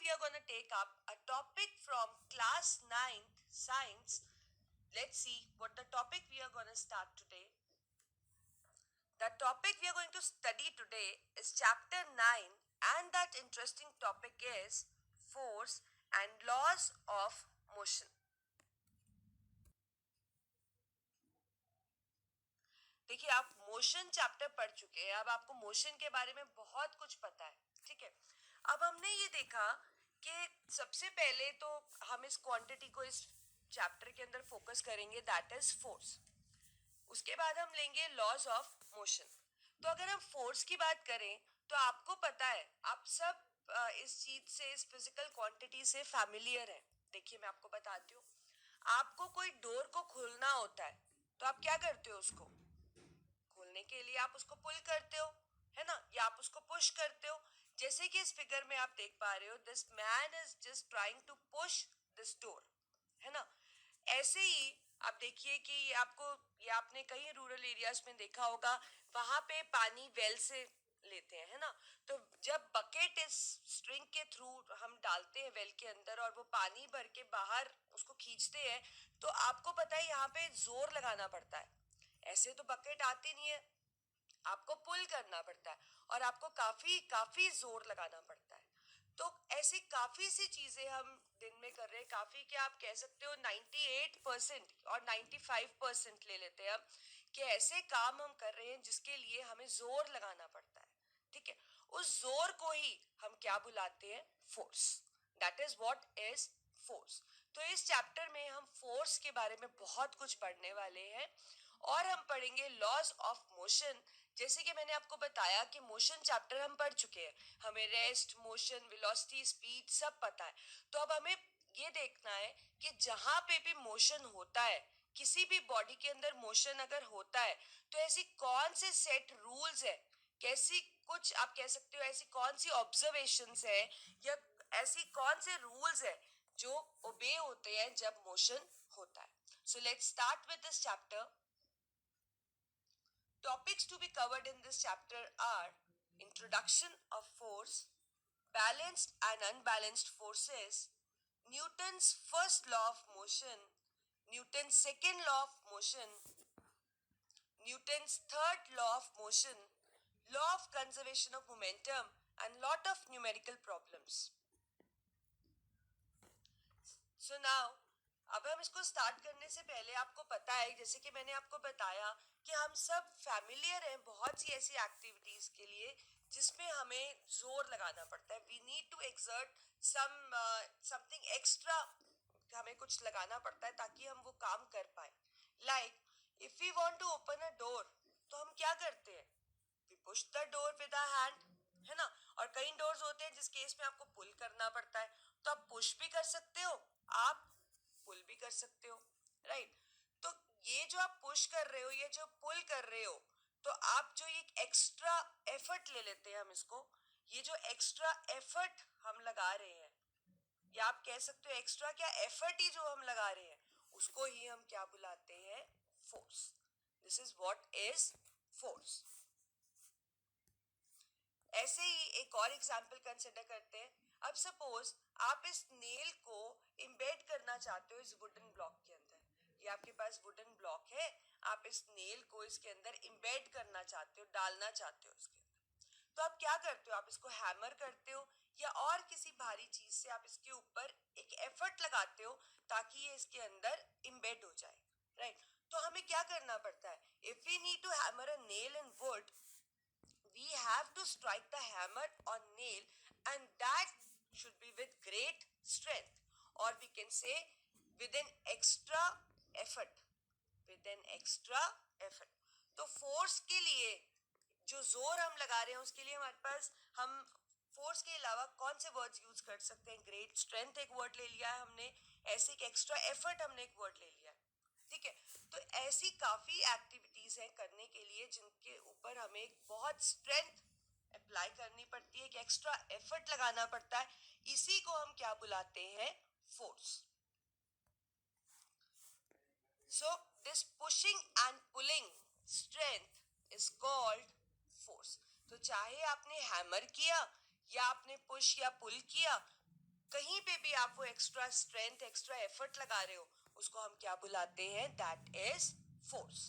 we are going to take up a topic from class 9th science. Let's see what the topic we are going to start today. The topic we are going to study today is chapter 9, and that interesting topic is force and laws of motion. देखिए, आप motion chapter पढ़ चुके हैं, अब आपको motion के बारे में बहुत कुछ पता है. ठीक है, अब हमने ये देखा कि सबसे पहले तो हम इस क्वांटिटी को इस चैप्टर के अंदर फोकस करेंगे, दैट इज फोर्स. उसके बाद हम लेंगे लॉज ऑफ मोशन. तो अगर हम फोर्स की बात करें तो आपको पता है, आप सब इस चीज से, इस फिजिकल क्वांटिटी से फैमिलियर है. देखिए, मैं आपको बताती हूँ. आपको कोई डोर को खोलना होता है तो आप क्या करते हो? उसको खोलने के लिए आप उसको पुल करते हो, है ना, या आप उसको पुश करते हो. जैसे कि इस फिगर में आप देख पा रहे हो, this man is just trying to push this door, है ना. ऐसे ही आप देखिए कि ये आपने कई रूरल एरियाज में देखा होगा, वहां पे पानी वेल से लेते हैं, है ना. तो जब बकेट इस स्ट्रिंग के थ्रू हम डालते हैं वेल के अंदर और वो पानी भर के बाहर उसको खींचते हैं, तो आपको पता है यहाँ पे जोर लगाना पड़ता है. ऐसे तो बकेट आती नहीं है, आपको पुल करना पड़ता है और आपको काफी काफी जोर लगाना पड़ता है. तो ऐसी काफी सी चीजें हम दिन में कर रहे हैं, काफी क्या आप कह सकते हो 98% और 95% ले लेते हैं हम, कि ऐसे काम हम कर रहे हैं जिसके लिए हमें जोर लगाना पड़ता है. ठीक है, उस जोर को ही हम क्या बुलाते हैं? Force. That is what is force. तो इस चैप्टर में हम फोर्स के बारे में बहुत कुछ पढ़ने वाले हैं और हम पढ़ेंगे लॉज ऑफ मोशन. जैसे कि मैंने आपको बताया कि मोशन चैप्टर हम पढ़ चुके हैं, हमें रेस्ट, मोशन, वेलोसिटी, स्पीड सब पता है. तो अब हमें ये देखना है कि जहां पे भी मोशन होता है, किसी भी बॉडी के अंदर मोशन अगर होता है, तो ऐसी कौन से सेट रूल्स है, कैसी कुछ आप कह सकते हो ऐसी कौन सी ऑब्जर्वेशंस है, या ऐसी कौन से रूल्स है जो ओबे होते हैं जब मोशन होता है. So let's start with this chapter. Topics to be covered in this chapter are introduction of force, balanced and unbalanced forces, Newton's first law of motion, Newton's second law of motion, Newton's third law of motion, law of conservation of momentum, and lot of numerical problems. So now, अब हम इसको start करने से पहले आपको पता है, जैसे कि मैंने आपको बताया कि हम सब फैमिलियर हैं बहुत सी ऐसी एक्टिविटीज के लिए जिसमें हमें जोर लगाना पड़ता है. We need to exert something extra, हमें कुछ लगाना पड़ता है ताकि हम वो काम कर पाए. Like if we want to open a door, तो हम क्या करते हैं? We push the door with a hand, है ना. और कई डोर्स होते हैं जिस केस में आपको पुल करना पड़ता है. तो आप पुश भी कर सकते हो, आप पुल भी कर सकते हो, राइट. तो ये जो आप पुश कर रहे हो, ये जो पुल कर रहे हो, तो आप जो ये एक्स्ट्रा एफर्ट ले लेते हैं हम इसको, ये जो एक्स्ट्रा एफर्ट हम लगा रहे हैं, या आप कह सकते हो एक्स्ट्रा क्या एफर्ट ही जो हम लगा रहे हैं, उसको ही हम क्या बुलाते हैं? Force. This is what is force. ऐसे ही एक और एग्जाम्पल कंसिडर करते हैं. अब सपोज आप इस नेल को इम्बेड करना चाहते हो इस वुडन ब्लॉक के अंदर. ये आपके पास वुडन ब्लॉक है, आप इस नेल को इसके अंदर इम्बेड करना चाहते हो, डालना चाहते हो इसके अंदर. तो आप क्या करते हो? आप इसको हैमर करते हो या और किसी भारी चीज से आप इसके ऊपर एक एफर्ट लगाते हो ताकि ये इसके अंदर इम्बेड हो जाए, राइट. तो हमें क्या करना पड़ता है? If we need to hammer a nail in wood, we have to strike the hammer on nail, and that should be with great strength, or we can say with an extra effort, with an extra effort. तो force के लिए जो जोर हम लगा रहे हैं उसके लिए हमारे पास, हम फोर्स के अलावा कौन से वर्ड्स यूज कर सकते हैं? ग्रेट स्ट्रेंथ एक वर्ड ले लिया है हमने, ऐसे एक एक्स्ट्रा एफर्ट हमने एक वर्ड ले लिया है. ठीक है, तो ऐसी काफी एक्टिविटीज हैं करने के लिए जिनके ऊपर हमें एक बहुत स्ट्रेंथ अप्लाई करनी पड़ती है, एक एक्स्ट्रा एफर्ट लगाना पड़ता है. इसी को हम क्या बुलाते हैं? Force. So this pushing and pulling strength is called force. तो चाहे आपने हैमर किया या आपने पुश या पुल किया, कहीं पे भी आप वो एक्स्ट्रा स्ट्रेंथ एक्स्ट्रा एफर्ट लगा रहे हो, उसको हम क्या बुलाते हैं? That is force.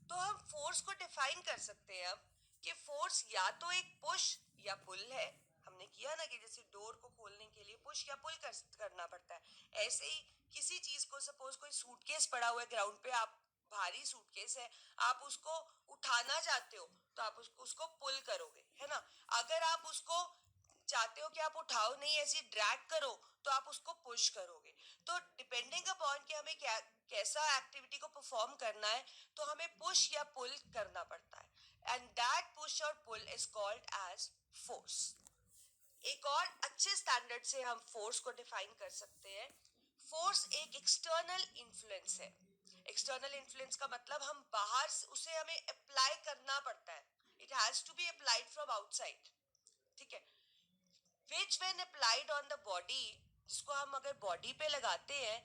तो हम फोर्स को डिफाइन कर सकते हैं अब कि फोर्स या तो एक पुश या पुल है। हमने किया ना कि जैसे डोर को खोलने के लिए पुश या पुल करना पड़ता है, ऐसे ही किसी चीज को, सपोज कोई सूटकेस पड़ा हुआ है ग्राउंड पे, आप भारी सूटकेस है, आप उसको उठाना चाहते हो तो आप उसको पुल करोगे, है ना। अगर आप उसको चाहते हो कि आप उठाओ नहीं, ऐसी ड्रैग करो, तो आप उसको पुश करोगे। तो डिपेंडिंग अपॉन कि हमें क्या कैसा एक्टिविटी को परफॉर्म करना है, तो हमें पुश या पुल करना पड़ता है, एंड दैट पुश और pull is called as force. एक और अच्छे स्टैंडर्ड से हम फोर्स को डिफाइन कर सकते हैं। फोर्स एक एक्सटर्नल इन्फ्लुएंस है। एक्सटर्नल इन्फ्लुएंस का मतलब हम बाहर से उसे हमें अप्लाई करना पड़ता है। It has to be applied from outside, ठीक है। which when applied on the body, जिसको हम अगर बॉडी पे लगाते हैं,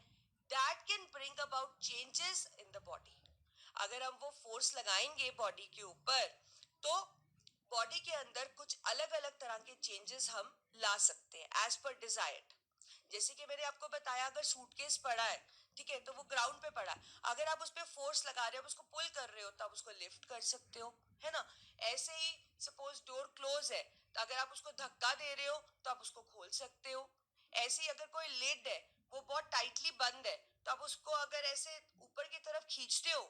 that can bring about changes in the body। अगर हम वो फोर्स लगाएंगे बॉडी के ऊपर, तो बॉडी के अंदर कुछ अलग अलग तरह के चेंजेस हम ला सकते हैं एज पर डिजायर्ड। जैसे कि मैंने आपको बताया, अगर सूटकेस पड़ा है, ठीक है, तो वो ग्राउंड पे पड़ा है, अगर आप उस पर फोर्स लगा रहे हो, उसको पुल कर रहे हो, तो आप उसको लिफ्ट कर सकते हो, है ना। ऐसे ही सपोज डोर क्लोज है, तो अगर आप उसको धक्का दे रहे हो तो आप उसको खोल सकते हो। ऐसे ही अगर कोई लिड है, वो बहुत टाइटली बंद है, तो आप उसको अगर ऐसे ऊपर की तरफ खींचते हो,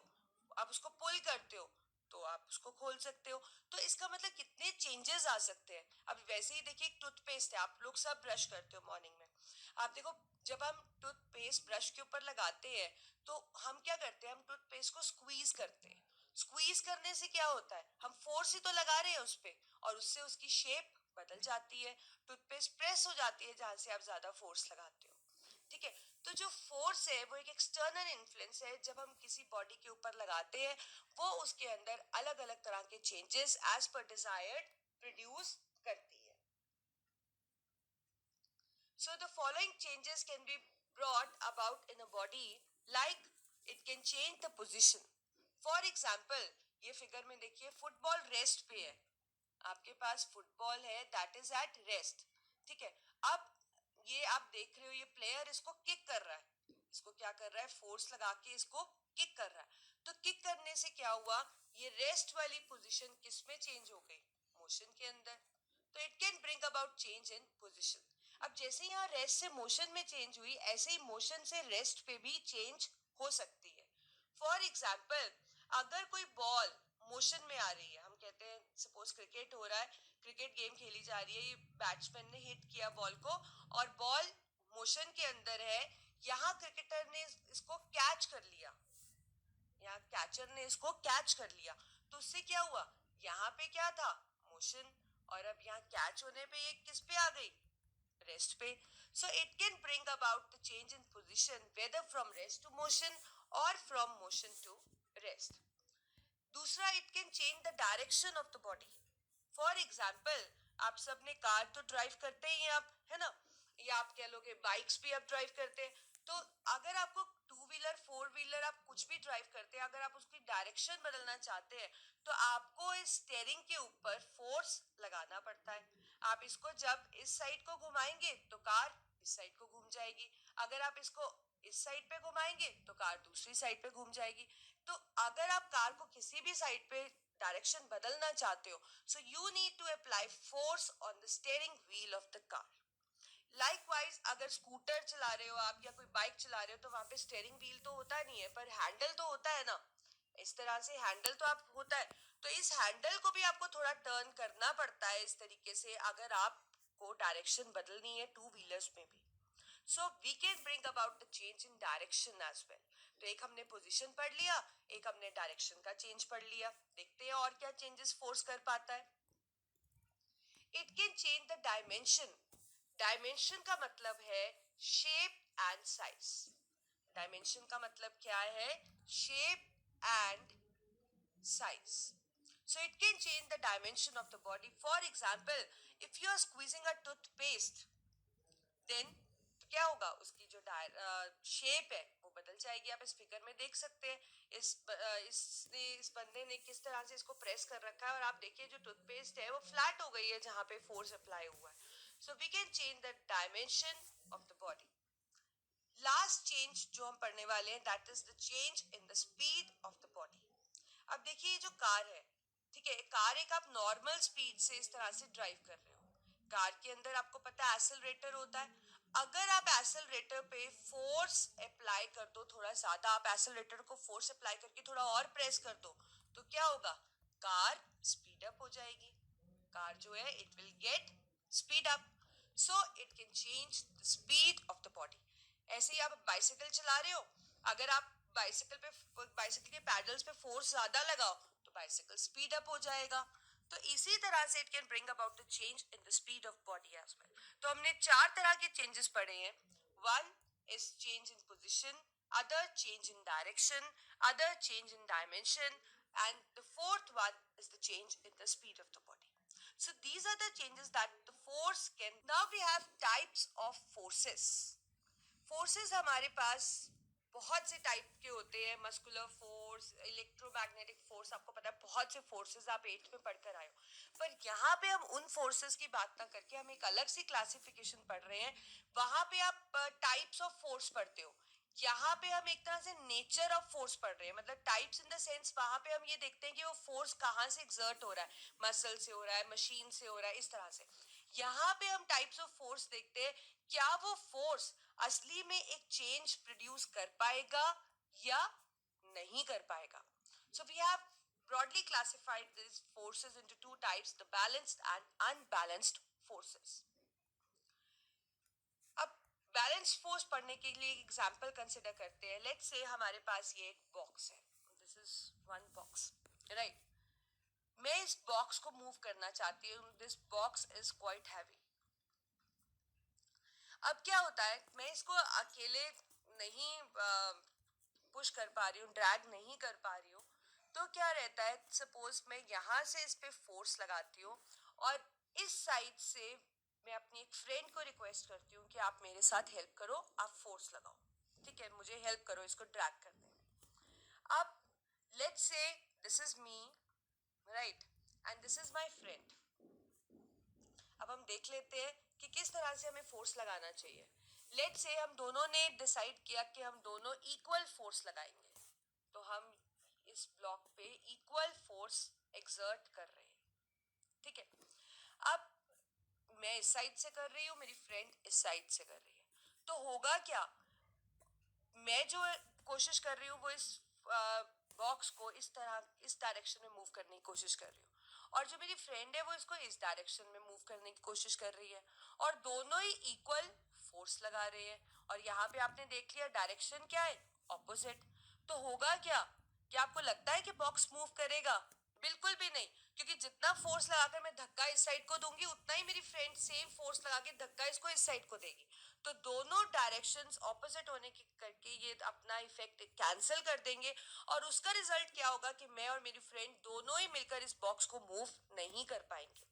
आप उसको पुल करते हो, तो आप उसको खोल सकते हो। तो इसका मतलब कितने चेंजेस आ सकते हैं। अब वैसे ही देखिए, एक टूथपेस्ट है, आप लोग सब ब्रश करते हो मॉर्निंग में। आप देखो, जब हम टूथपेस्ट ब्रश के ऊपर लगाते हैं, तो हम क्या करते हैं? हम टूथपेस्ट को स्क्वीज करते हैं। स्क्वीज करने से क्या होता है? हम फोर्स ही तो लगा रहे हैं उस पर, और उससे उसकी शेप बदल जाती है। टूथपेस्ट प्रेस हो जाती है जहां से आप ज्यादा फोर्स लगाते हो, ठीक है। तो जो फोर्स है वो एक एक्सटर्नल इन्फ्लुएंस है, जब हम किसी बॉडी के ऊपर लगाते हैं, वो उसके अंदर अलग अलग तरह के changes as per desired produce करती है। So the following changes can be brought about in a body, like it can change the position. For example, ये फिगर में देखिए, फुटबॉल रेस्ट पे है, आपके पास फुटबॉल है दैट इज एट रेस्ट, ठीक है। अब ये आप देख रहे हो, ये प्लेयर इसको किक कर रहा है, इसको क्या कर रहा है? फोर्स लगा के इसको किक कर रहा है। तो किक करने से क्या हुआ? ये रेस्ट वाली पोजीशन किस में चेंज हो गई? मोशन के अंदर। तो it can bring about change in position. अब जैसे यहाँ रेस्ट से मोशन में चेंज हुई, ऐसे ही मोशन से रेस्ट पे भी चेंज हो सकती है। फॉर एग्जाम्पल, अगर कोई बॉल मोशन में आ रही है, हम कहते हैं सपोज क्रिकेट हो रहा है, क्रिकेट गेम खेली जा रही है, ये बैट्समैन ने हिट किया बॉल को, और बॉल मोशन के अंदर है, यहाँ क्रिकेटर ने इसको कैच कर लिया, यहाँ कैचर ने इसको कैच कर लिया, तो उससे क्या हुआ? यहाँ पे क्या था? मोशन। और अब यहाँ कैच होने पे ये किस पे आ गई? रेस्ट पे। So it can bring about the change in position whether from rest to motion और फ्रॉम मोशन टू रेस्ट। दूसरा, it can change the direction of the body. For example, आप सब ने कार तो ड्राइव करते ही हैं आप, है ना, या आप कह लो कि बाइक्स भी आप ड्राइव करते हैं। तो अगर आपको टू व्हीलर फोर व्हीलर आप कुछ भी ड्राइव करते हैं, अगर आप उसकी डायरेक्शन बदलना चाहते हैं, तो आपको इस स्टेयरिंग के ऊपर फोर्स लगाना पड़ता है। आप इसको जब इस साइड को घुमाएंगे तो कार इस साइड को घूम जाएगी, अगर आप इसको इस साइड पे घुमाएंगे तो कार दूसरी साइड पे घूम जाएगी। तो अगर आप कार को किसी भी साइड पे डायरेक्शन बदलना चाहते हो, so you need to apply force on the steering wheel of the car. Likewise, अगर स्कूटर चला रहे हो आप या कोई बाइक चला रहे हो, तो वहां पे स्टीयरिंग व्हील तो होता नहीं है, पर हैंडल तो होता है ना। इस तरह से हैंडल तो आप होता है, तो इस हैंडल को भी आपको थोड़ा टर्न करना पड़ता है इस तरीके से, अगर आपको डायरेक्शन बदलनी है टू व्हीलर्स में भी। So we can bring about the change in direction as well. तो एक हमने पोजीशन पढ़ लिया, एक हमने डायरेक्शन का चेंज पढ़ लिया। देखते हैं और क्या चेंजेस फोर्स कर पाता है। It can change the dimension. Dimension का मतलब है शेप एंड साइज। डायमेंशन का मतलब क्या है? Shape and size. So it can change the dimension of the body. For example, if you are squeezing a toothpaste, then क्या होगा? उसकी जो शेप है वो बदल जाएगी। आप इस फिगर में देख सकते हैं, इस बंदे ने किस तरह से इसको प्रेस कर रखा है, और आप देखिए जो टूथपेस्ट है वो फ्लैट हो गई है जहां पे फोर्स अप्लाई हुआ है। So we can change the dimension of the body. Last change जो हम पढ़ने वाले हैं that is the change in the speed of the body. अब देखिए ये जो कार है, ठीक है, कार एक आप नॉर्मल स्पीड से इस तरह से ड्राइव कर रहे हो. कार के अंदर आपको पता है एक्सेलरेटर होता है. अगर आप एक्सेलरेटर पे फोर्स अप्लाई कर दो थोड़ा ज्यादा, आप एक्सेलरेटर को फोर्स अप्लाई करके थोड़ा और प्रेस कर दो, तो क्या होगा, कार स्पीड अप हो जाएगी. कार जो है it will get speed up. So it can change the speed of the body. ऐसे ही आप बाइसिकल चला रहे हो, अगर आप बाइसिकल के पैडल्स पे फोर्स ज्यादा लगाओ तो बाइसिकल स्पीड अप हो जाएगा. तो इसी तरह से it can bring about the change in the speed of body as well. तो हमने 4 तरह के चेंजेस पढ़े हैं. One is change in position, other change in direction, other change in dimension, and the fourth one is the change in the speed of the body. So these are the changes that the force can. Now we have types of forces. Forces हमारे पास बहुत से type के होते हैं. Muscular force, electromagnetic force, आपको पता है बहुत से फोर्सेस आप 8th में पढ़कर आए हो. पर यहाँ पे हम उन फोर्सेस की बात ना करके हम एक अलग सी क्लासिफिकेशन पढ़ रहे हैं. वहां पे आप टाइप्स ऑफ फोर्स पढ़ते हो, यहाँ पे हम एक तरह से नेचर ऑफ फोर्स पढ़ रहे हैं. मतलब टाइप्स इन द सेंस वहां पे हम ये देखते हैं कि वो फोर्स कहाँ से एक्सर्ट हो रहा है, मसल से हो रहा है, मशीन से हो रहा है, इस तरह से. यहाँ पे हम टाइप्स ऑफ फोर्स देखते हैं, क्या वो फोर्स असली में एक चेंज प्रोड्यूस कर पाएगा या नहीं कर पाएगा. So we have broadly classified these forces into two types, the balanced and unbalanced forces. अब बैलेंस फोर्स पढ़ने के लिए एक एग्जांपल कंसिडर करते हैं. लेट्स से हमारे पास ये एक बॉक्स है, this is one box, right. मैं इस बॉक्स को मूव करना चाहती हूँ. This box is quite heavy. अब क्या होता है, मैं इसको अकेले नहीं पुश कर पा रही हूँ, ड्रैग नहीं कर पा रही हूँ. तो क्या रहता है, सपोज मैं यहाँ से इस पे फोर्स लगाती हूँ और इस साइड से मैं अपनी एक फ्रेंड को रिक्वेस्ट करती हूँ कि आप मेरे साथ हेल्प करो, आप फोर्स लगाओ, ठीक है, मुझे हेल्प करो इसको ड्रैग करने में. अब let's say this is me, right, and this is my friend. अब हम देख लेते हैं कि किस तरह से हमें फोर्स लगाना चाहिए. लेट्स से हम दोनों ने डिसाइड किया कि हम दोनों इक्वल फोर्स लगाएंगे. तो हम इस ब्लॉक पे इक्वल फोर्स एक्सर्ट कर रहे हैं, ठीक है. अब मैं इस साइड से कर रही हूँ, मेरी फ्रेंड इस साइड से कर रही है. तो होगा क्या, मैं जो कोशिश कर रही हूँ वो इस बॉक्स को इस तरह इस डायरेक्शन में मूव करने की कोशिश कर रही हूँ, और जो मेरी फ्रेंड है वो इसको इस डायरेक्शन में मूव करने की कोशिश कर रही है, और दोनों ही इक्वल फोर्स लगा रहे हैं. और यहाँ पे आपने देख लिया डायरेक्शन क्या है, ऑपोजिट. तो होगा क्या, क्या आपको लगता है कि बॉक्स मूव करेगा? बिल्कुल भी नहीं, क्योंकि जितना फोर्स लगाकर मैं धक्का इस साइड को दूंगी उतना ही मेरी फ्रेंड सेम फोर्स लगा के धक्का इसको इस साइड को देगी. तो दोनों डायरेक्शंस ऑपोजिट होने के करके ये अपना इफेक्ट कैंसिल कर देंगे, और उसका रिजल्ट क्या होगा कि मैं और मेरी फ्रेंड दोनों ही मिलकर इस बॉक्स को मूव नहीं कर पाएंगे.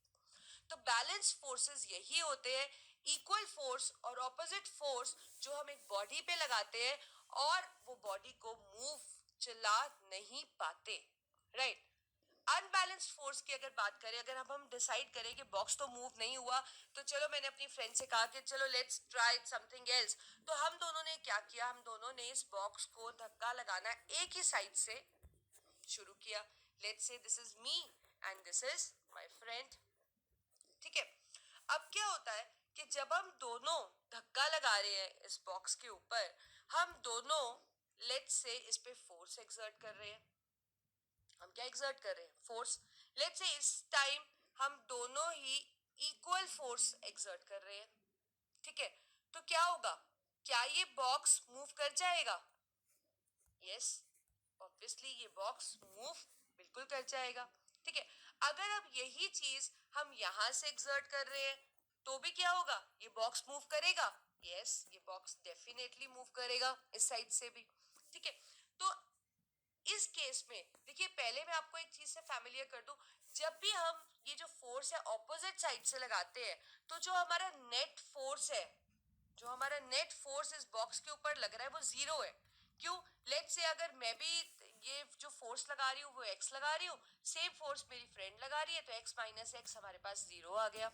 तो बैलेंस फोर्सेस यही होते हैं, इक्वल फोर्स और ऑपोजिट फोर्स जो हम एक बॉडी पे लगाते हैं और वो बॉडी को मूव चला नहीं पाते, राइट. अनबैलेंस्ड फोर्स की अगर बात करें, अगर हम डिसाइड करें कि बॉक्स तो मूव नहीं हुआ, तो चलो मैंने अपनी फ्रेंड से कहा कि चलो लेट्स ट्राई समथिंग एल्स. तो हम दोनों ने क्या किया, हम दोनों ने इस बॉक्स को धक्का लगाना एक ही साइड से शुरू किया. Let's say this is me and this is my friend, ठीक है. अब क्या होता है कि जब हम दोनों धक्का लगा रहे हैं इस बॉक्स के ऊपर, हम दोनों लेट्स से इस पे फोर्स एक्सर्ट कर रहे हैं. हम क्या एक्सर्ट कर रहे हैं, फोर्स. लेट्स से इस टाइम हम दोनों ही इक्वल फोर्स एक्सर्ट कर रहे हैं, ठीक है. तो क्या होगा, क्या ये बॉक्स मूव कर जाएगा? यस, ऑब्वियसली ये बॉक्स मूव बिल्कुल कर जाएगा, ठीक है. अगर अब यही चीज हम यहां से एक्सर्ट कर रहे हैं तो भी क्या होगा, ये बॉक्स मूव करेगा? यस, ये बॉक्स डेफिनेटली मूव करेगा इस साइड से भी, ठीक है. तो इस केस में देखिए, पहले मैं आपको एक चीज से फैमिलियर कर दूं, जब भी हम ये जो फोर्स है ऑपोजिट साइड से लगाते हैं, तो जो हमारा नेट फोर्स है, जो हमारा नेट फोर्स इस बॉक्स के ऊपर लग रहा है वो जीरो है. क्यों? लेट्स से अगर मैं भी ये जो फोर्स लगा रही हूँ वो एक्स लगा रही हूँ, सेम फोर्स मेरी फ्रेंड लगा रही है, तो एक्स माइनस एक्स हमारे पास जीरो आ गया.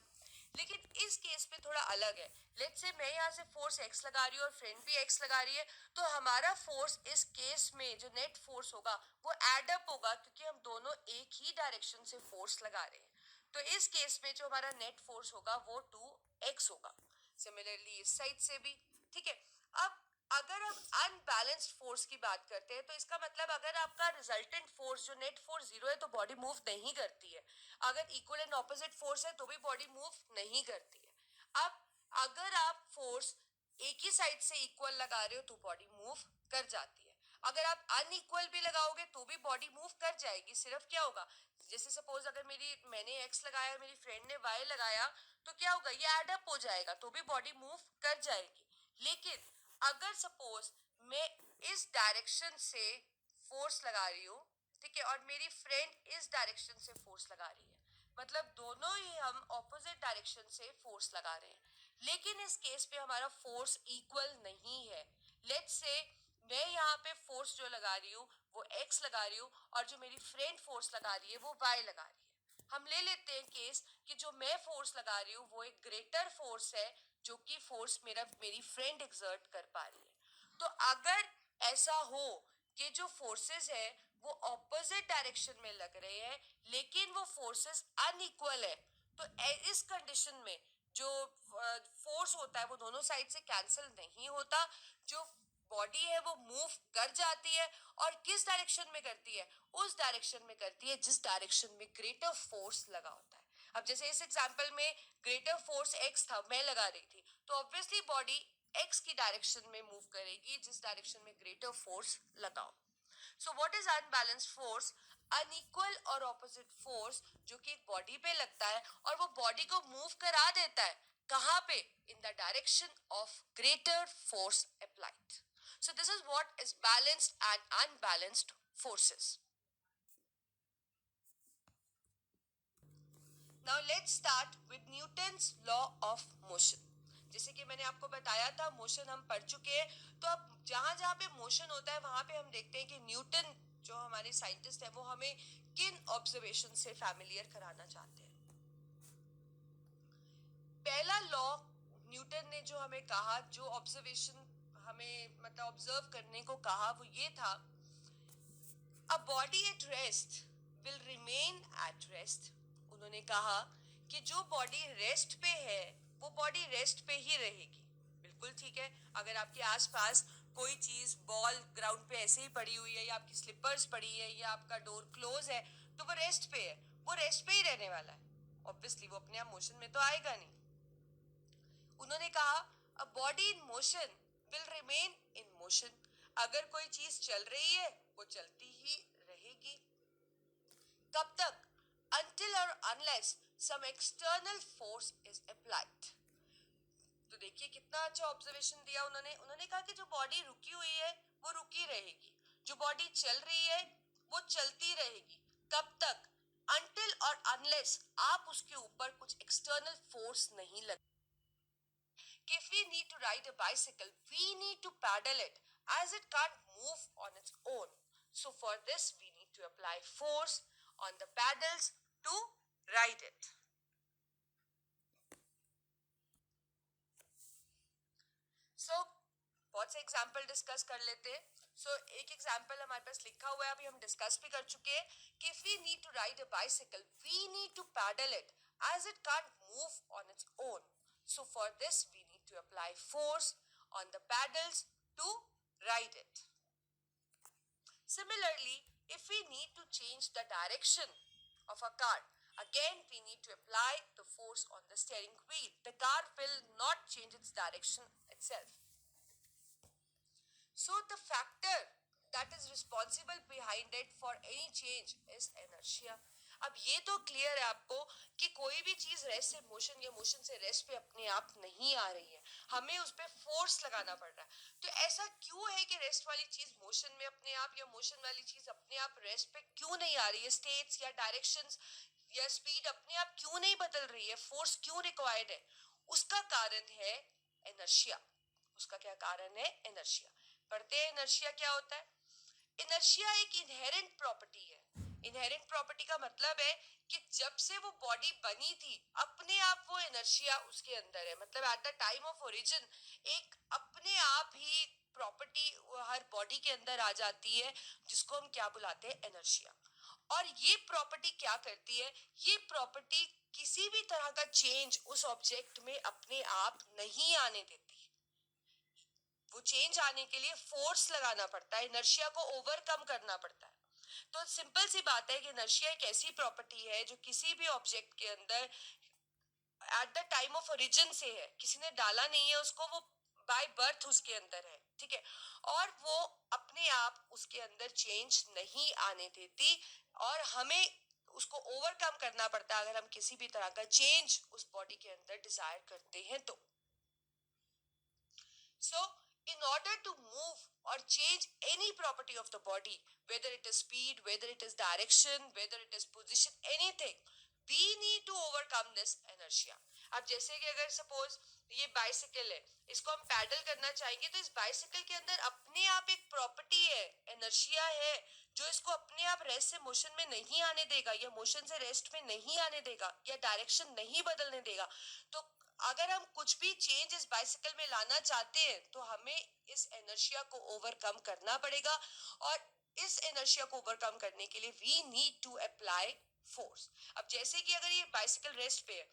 लेकिन इस केस में थोड़ा अलग है. लेट्स से मैं यहाँ से फोर्स x लगा रही हूँ और फ्रेंड भी x लगा रही है, तो हमारा फोर्स इस केस में जो नेट फोर्स होगा वो एड अप होगा, क्योंकि हम दोनों एक ही डायरेक्शन से फोर्स लगा रहे हैं. तो इस केस में जो हमारा नेट फोर्स होगा वो 2x होगा. सिमिलरली इस साइड से भी. ठीक है. अब अगर हम अनबैलेंस्ड फोर्स की बात करते हैं, तो इसका मतलब अगर आपका रिजल्टेंट फोर्स जो नेट फोर्स 0 है तो बॉडी मूव नहीं करती है. अगर इक्वल एंड ऑपोजिट फोर्स है तो भी बॉडी मूव नहीं करती है. अब अगर आप फोर्स एक ही साइड से इक्वल लगा रहे हो तो बॉडी मूव कर जाती है. अगर आप अनइक्वल भी लगाओगे तो भी बॉडी मूव कर जाएगी. सिर्फ क्या होगा, जैसे सपोज अगर मैंने x लगाया, मेरी फ्रेंड ने y लगाया, तो क्या होगा, ये एड अप हो जाएगा तो भी बॉडी मूव कर जाएगी. लेकिन अगर सपोज मैं इस डायरेक्शन से फोर्स लगा रही हूँ, ठीक है, और मेरी फ्रेंड इस डायरेक्शन से फोर्स लगा रही है, मतलब दोनों ही हम ऑपोजिट डायरेक्शन से फोर्स लगा रहे हैं, लेकिन इस केस पे हमारा फोर्स इक्वल नहीं है. लेट्स से मैं यहाँ पे फोर्स जो लगा रही हूँ वो x लगा रही हूँ, और जो मेरी फ्रेंड फोर्स लगा रही है वो y लगा रही है. हम ले लेते हैं केस कि जो मैं फोर्स लगा रही हूँ वो एक ग्रेटर फोर्स है जो कि फोर्स मेरी फ्रेंड एक्सर्ट कर पा रही है. तो अगर ऐसा हो कि जो फोर्सेस है वो ऑपोजिट डायरेक्शन में लग रहे हैं, लेकिन वो फोर्सेस अनइक्वल है, तो इस कंडीशन में जो फोर्स होता है वो दोनों साइड से कैंसिल नहीं होता. जो बॉडी है वो मूव कर जाती है, और किस डायरेक्शन में करती है, उस डायरेक्शन में करती है जिस डायरेक्शन में ग्रेटर फोर्स लगा होता है. अब जैसे इस एग्जांपल में ग्रेटर फोर्स x था, मैं लगा रही थी, तो ऑब्वियसली बॉडी x की डायरेक्शन में मूव करेगी जिस डायरेक्शन में ग्रेटर फोर्स लगाओ. So what is unbalanced force? Unequal और ऑपोजिट फोर्स जो कि एक बॉडी पे लगता है और वो बॉडी को मूव करा देता है. कहाँ पे? In the direction of greater force applied. So this is what is balanced and unbalanced forces. Now let's start with Newton's law of motion. जैसे कि मैंने आपको बताया था मोशन हम पढ़ चुके हैं, तो अब जहां जहां पे मोशन होता है वहां पे हम देखते हैं कि न्यूटन जो हमारे साइंटिस्ट है वो हमें किन ऑब्जर्वेशन से फैमिलियर कराना चाहते हैं. पहला लॉ न्यूटन ने जो हमें कहा, जो ऑब्जर्वेशन हमें मतलब ऑब्जर्व करने को कहा, वो ये था, A body at rest will remain at rest. उन्होंने कहा कि जो बॉडी रेस्ट पे है वो बॉडी रेस्ट पे ही रहेगी. बिल्कुल ठीक है. अगर आपके आसपास कोई चीज बॉल ग्राउंड पे ऐसे ही पड़ी हुई है, या आपकी स्लिपर्स पड़ी है, या आपका डोर क्लोज है, तो वो रेस्ट पे है, वो रेस्ट पे ही रहने वाला है. ऑब्वियसली वो अपने आप मोशन में तो आएगा नहीं. उन्होंने कहा a body in motion will remain in motion. अगर कोई चीज चल रही है वो चलती ही रहेगी. कब तक? Until or unless some external force is applied. तो देखिए कितना अच्छा ऑब्जर्वेशन दिया उन्होंने. उन्होंने कहा कि जो बॉडी रुकी हुई है वो रुकी रहेगी, जो बॉडी चल रही है वो चलती रहेगी. कब तक? Until और unless आप उसके ऊपर कुछ external force नहीं लग. If we need to ride a bicycle, we need to paddle it as it can't move on its own. So for this, we need to apply force on the paddles to ride it. So बहुत से example discuss कर लेते हैं. एक example हमारे पास लिखा हुआ है, अभी हम डिस्कस भी कर चुके हैं कि if we need to ride a bicycle, we need to paddle it as it can't move on its own. So for this, we need to apply force on the paddles to ride it. Similarly, if we need to change the direction of a car, again we need to apply the force on the steering wheel. The car will not change its direction itself. So the factor that is responsible behind it for any change is inertia. अब ये तो clear है आपको कि कोई भी चीज rest से मोशन या मोशन से रेस्ट पे अपने आप नहीं आ रही है, हमें उस पर फोर्स लगाना पड़ रहा है. तो ऐसा क्यों है कि रेस्ट वाली चीज मोशन में अपने आप, या मोशन वाली चीज अपने आप रेस्ट पे क्यों नहीं आ रही है? स्टेट्स या डायरेक्शंस या स्पीड अपने आप क्यों नहीं बदल रही है? फोर्स क्यों रिक्वायर्ड है? उसका कारण है इनर्शिया. उसका क्या कारण है? इनर्शिया. पढ़ते हैं इनर्शिया क्या होता है. इनर्शिया एक इनहेरेंट प्रॉपर्टी है. इनहेरेंट प्रॉपर्टी का मतलब है कि जब से वो बॉडी बनी थी अपने आप वो इनर्शिया इनर्शिया उसके अंदर है, मतलब at the time of origin एक अपने आप ही प्रॉपर्टी हर बॉडी के अंदर आ जाती है जिसको हम क्या बुलाते हैं, इनर्शिया। और ये प्रॉपर्टी क्या करती है, ये प्रॉपर्टी किसी भी तरह का चेंज उस ऑब्जेक्ट में अपने आप नहीं आने देती। वो चेंज आने के लिए फोर्स लगाना पड़ता है, इनर्शिया को ओवरकम करना पड़ता है। तो सिंपल सी बात है कि इनर्शिया एक ऐसी प्रॉपर्टी है जो किसी भी ऑब्जेक्ट के अंदर at the time of origin से है, किसी ने डाला नहीं है उसको, वो बाय बर्थ उसके अंदर है, ठीक है। और वो अपने आप उसके अंदर चेंज नहीं आने देती और हमें उसको ओवरकम करना पड़ता है अगर हम किसी भी तरह का चेंज उस बॉडी के अंदर डिजायर करते हैं तो। So, in order to move or change any property of the body, whether it is speed, whether it is direction, whether it is position, anything, we need to overcome this inertia. अब जैसे कि अगर suppose ये bicycle है, इसको हम pedal करना चाहेंगे तो इस बाइसिकल के अंदर अपने आप एक प्रॉपर्टी है, इनर्शिया है, जो इसको अपने आप रेस्ट से मोशन में नहीं आने देगा या मोशन से रेस्ट में नहीं आने देगा या डायरेक्शन नहीं बदलने देगा। तो अगर हम कुछ भी चेंज इस बाइसिकल में लाना चाहते हैं तो हमें इस इनर्शिया को ओवरकम करना पड़ेगा। और इस इनर्शिया को ओवरकम करने के लिए we need to apply force. अब जैसे कि अगर ये बाइसिकल रेस्ट पे है,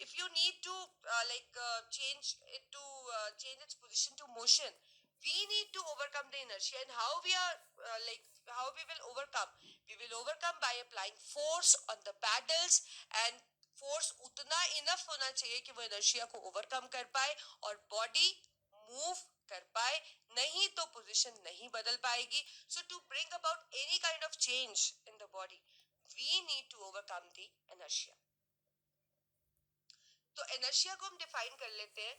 if you need to change it to change its position to motion, we need to overcome the inertia. And how we are how we will overcome, we will overcome by applying force on the paddles, and force उतना enough होना चाहिए कि वो inertia को overcome कर पाए और body move कर पाए, नहीं तो पोजीशन नहीं बदल पाएगी। So to bring about any kind of change in the body we need to overcome the inertia. तो इनर्शिया को हम डिफाइन कर लेते हैं।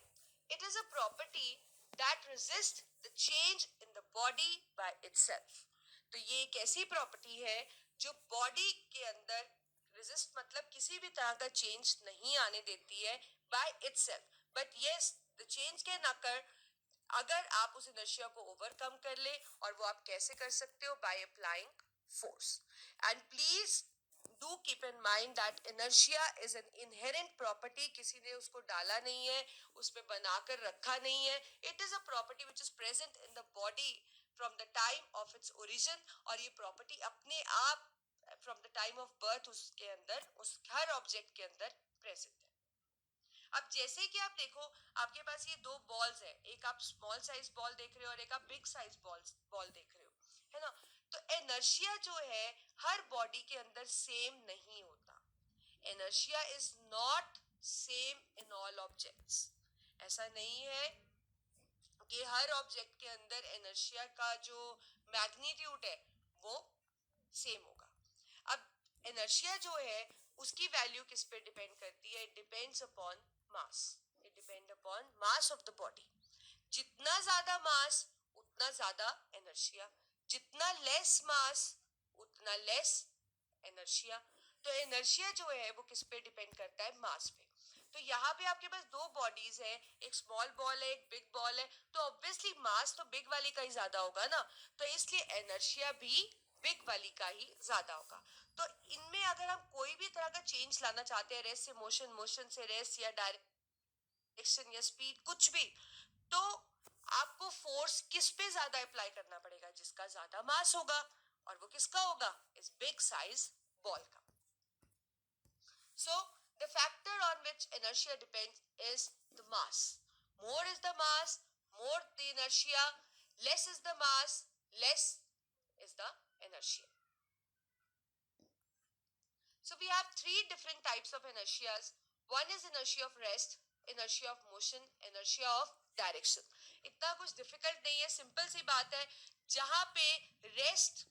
It is a property that resist the change in the body by itself. तो ये एक ऐसी प्रॉपर्टी है जो बॉडी के अंदर रेजिस्ट मतलब किसी भी तरह का चेंज नहीं आने देती है by itself. But yes, the change can occur अगर आप उस इनर्शिया को ओवरकम कर ले। और वो आप कैसे कर सकते हो, by applying force. And please do keep in mind that inertia is an inherent property, किसी ने उसको डाला नहीं है, उसमें बनाकर रखा नहीं है। It is a property which is present in the body from the time of its origin. और ये प्रॉपर्टी अपने आप from the time of birth उसके अंदर, उस हर ऑब्जेक्ट के अंदर प्रेजेंट है। अब जैसे कि आप देखो, आपके पास ये दो बॉल्स है, एक आप स्मॉल साइज बॉल देख रहे हो और एक आप बिग साइज बॉल देख रहे हो, है ना। तो इनर्शिया जो है हर बॉडी के अंदर सेम नहीं होता। Inertia is not same in all objects. ऐसा नहीं है कि हर ऑब्जेक्ट के अंदर इनर्शिया का जो मैग्नीट्यूड है वो सेम होगा। अब इनर्शिया जो है उसकी वैल्यू किस पे डिपेंड करती है, it depends upon mass. It depend upon mass of the body. जितना ज्यादा मास उतना ज्यादा इनर्शिया, जितना लेस मास उतना लेस इनर्शिया। तो इनर्शिया जो है वो किस पे डिपेंड करता है, मास पे। तो यहाँ पे आपके पास दो बॉडीज है, एक स्मॉल बॉल है एक बिग बॉल है, तो ऑब्वियसली मास तो बिग वाली का ही ज्यादा होगा ना, तो इसलिए इनर्शिया भी बिग वाली का ही ज्यादा होगा। तो इनमें अगर हम कोई भी तरह का चेंज लाना चाहते हैं, रेस्ट से मोशन, मोशन से रेस्ट, या डायरेक्शन या स्पीड, कुछ भी, तो आपको फोर्स किस पे ज्यादा अप्लाई करना पड़ेगा, जिसका ज्यादा मास होगा। और वो किसका होगा, इस बिग साइज बॉल का। So, the factor on which inertia depends is the mass. More is the mass, more the inertia, less is the mass, less is the inertia. So, we have three different types of inertias. One is inertia of rest, inertia of motion, inertia of direction. इतना कुछ difficult नहीं है, simple सी बात है। जहां पे rest,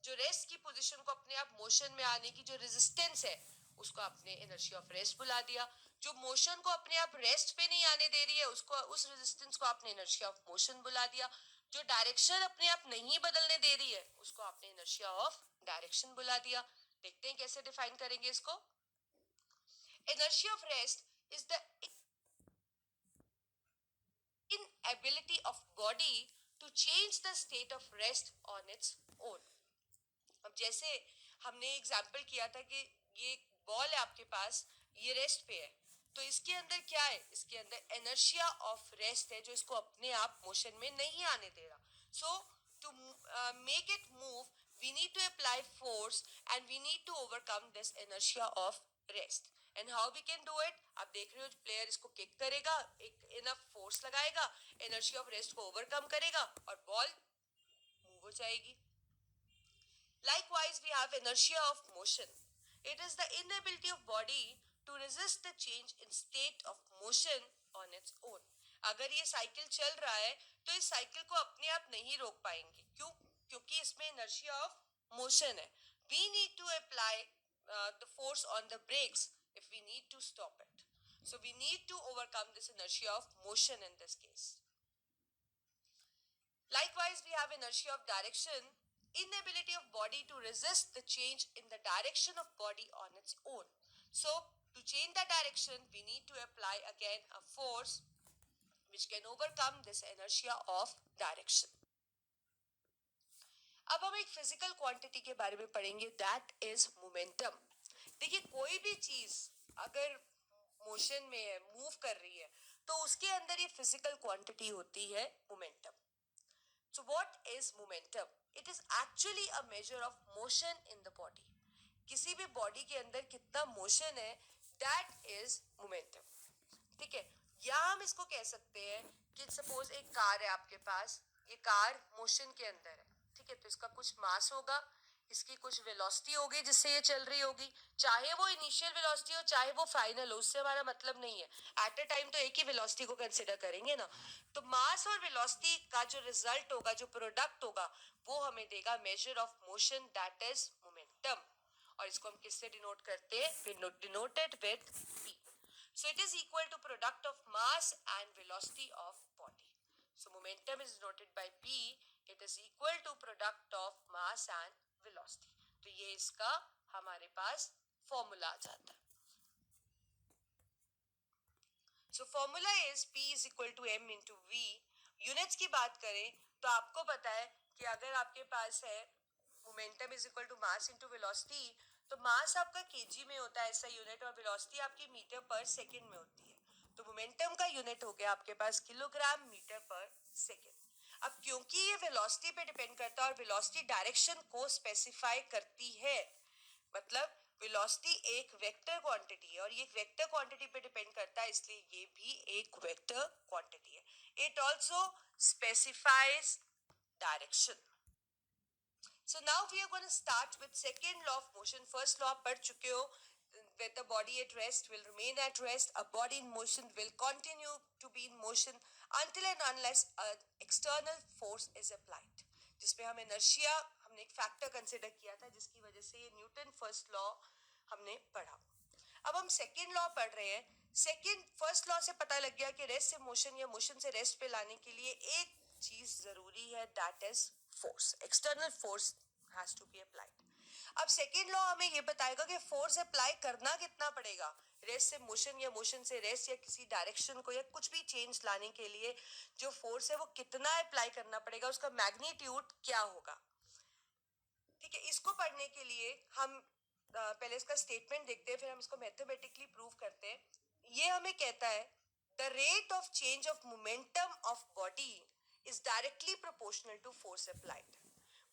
जो rest की पोजीशन को अपने आप मोशन में आने की जो रेजिस्टेंस है उसको आपने इनर्शिया ऑफ रेस्ट बुला दिया। जो मोशन को अपने आप रेस्ट पे नहीं आने दे रही है उसको, उस रेजिस्टेंस को आपने इनर्शिया ऑफ मोशन बुला दिया। जो डायरेक्शन अपने आप नहीं बदलने दे रही है उसको आपने इनर्शिया ऑफ डायरेक्शन बुला दिया। देखते हैं कैसे डिफाइन करेंगे इसको। Inertia of rest is the inability of body to change the state of rest on its own. अब जैसे हमने एग्जाम्पल किया था कि ये बॉल है आपके पास, ये रेस्ट पे है, तो इसके अंदर क्या है, इसके अंदर इनर्शिया ऑफ रेस्ट है जो इसको अपने आप मोशन में नहीं आने दे रहा. So to make it move we need to apply force and we need to overcome this inertia of rest. And how we can do it, आप देख रहे हो प्लेयर इसको किक करेगा, एक इनफ फोर्स लगाएगा, इनर्शिया ऑफ रेस्ट को overcome करेगा और बॉल मूव हो जाएगी. Likewise, we have inertia of motion. It is the inability of body to resist the change in state of motion on its own. अगर ये cycle चल रहा है तो इस साइकिल को अपने आप नहीं रोक पाएंगे. क्यों? क्योंकि इसमें inertia of motion है. We need to apply the force on the brakes if we need to stop it. So we need to overcome this inertia of motion in this case. Likewise, we have inertia of direction, inability of body to resist the change in the direction of body on its own. So to change the direction, we need to apply again a force which can overcome this inertia of direction. अब हम एक physical quantity के बारे में पढ़ेंगे, that is momentum. देखिए कोई भी चीज अगर मोशन में है, मूव कर रही है, तो उसके अंदर ये फिजिकल क्वांटिटी होती है momentum. So what is momentum? It is actually a major of motion in the body. किसी भी बॉडी के अंदर कितना मोशन है, दैट इज मोमेंटम. ठीक है, या हम इसको कह सकते हैं कि सपोज एक कार है आपके पास, ये कार मोशन के अंदर है. ठीक है, तो इसका कुछ मास होगा, इसकी कुछ वेलोसिटी होगी जिससे ये चल रही होगी. चाहे वो इनिशियल वेलोसिटी हो चाहे वो फाइनल हो, उससे हमारा मतलब नहीं है. एट अ टाइम तो एक ही वेलोसिटी को कंसिडर करेंगे ना. तो मास और वेलोसिटी का जो रिजल्ट होगा, जो प्रोडक्ट होगा, वो हमें देगा measure of motion, that is momentum. और इसको हम किससे डिनोट करते हैं? We denoted with p. So it is equal to product of mass and velocity of body. So momentum is denoted by p. It is equal to product of mass and velocity. तो ये इसका हमारे पास formula आ जाता है. So formula is p is equal to m into v. Units की बात करें तो आपको पता है कि अगर आपके पास है momentum is equal to mass into velocity, तो मास आपका केजी में होता है ऐसा यूनिट, और वेलोसिटी आपकी मीटर पर सेकंड में होती है. तो मोमेंटम का यूनिट हो गया आपके पास किलोग्राम मीटर पर सेकंड. अब क्योंकि ये वेलोसिटी पे डिपेंड करता है और वेलोसिटी डायरेक्शन को स्पेसिफाई करती है, मतलब वेलोसिटी एक वेक्टर क्वांटिटी है और ये वेक्टर क्वांटिटी पे डिपेंड करता है, इसलिए ये भी एक वेक्टर क्वांटिटी है. It also specifies direction. So now we are going to start with second law of motion. First law पढ़ चुके हो, where the body at rest will remain at rest, a body in motion will continue to be in motion until and unless an external force is applied. जिसमें हम inertia, हमने एक factor consider किया था जिसकी वजह से ये न्यूटन फर्स्ट लॉ हमने पढ़ा. अब हम सेकेंड लॉ पढ़ रहे हैं. फर्स्ट लॉ से पता लग गया कि रेस्ट से मोशन या मोशन से रेस्ट पे लाने के लिए एक चीज जरूरी है, that is force. External force has to be applied. अब सेकेंड लॉ हमें ये बताएगा कि फोर्स अप्लाई करना कितना पड़ेगा रेस्ट से मोशन या मोशन से रेस्ट या किसी डायरेक्शन को या कुछ भी चेंज लाने के लिए. जो फोर्स है वो कितना अप्लाई करना पड़ेगा, उसका मैग्नीट्यूड क्या होगा. ठीक है, इसको पढ़ने के लिए हम पहले इसका स्टेटमेंट देखते हैं, फिर हम इसको मैथमेटिकली प्रूव करते हैं. ये हमें कहता है the rate of change of momentum of body is directly proportional to force applied.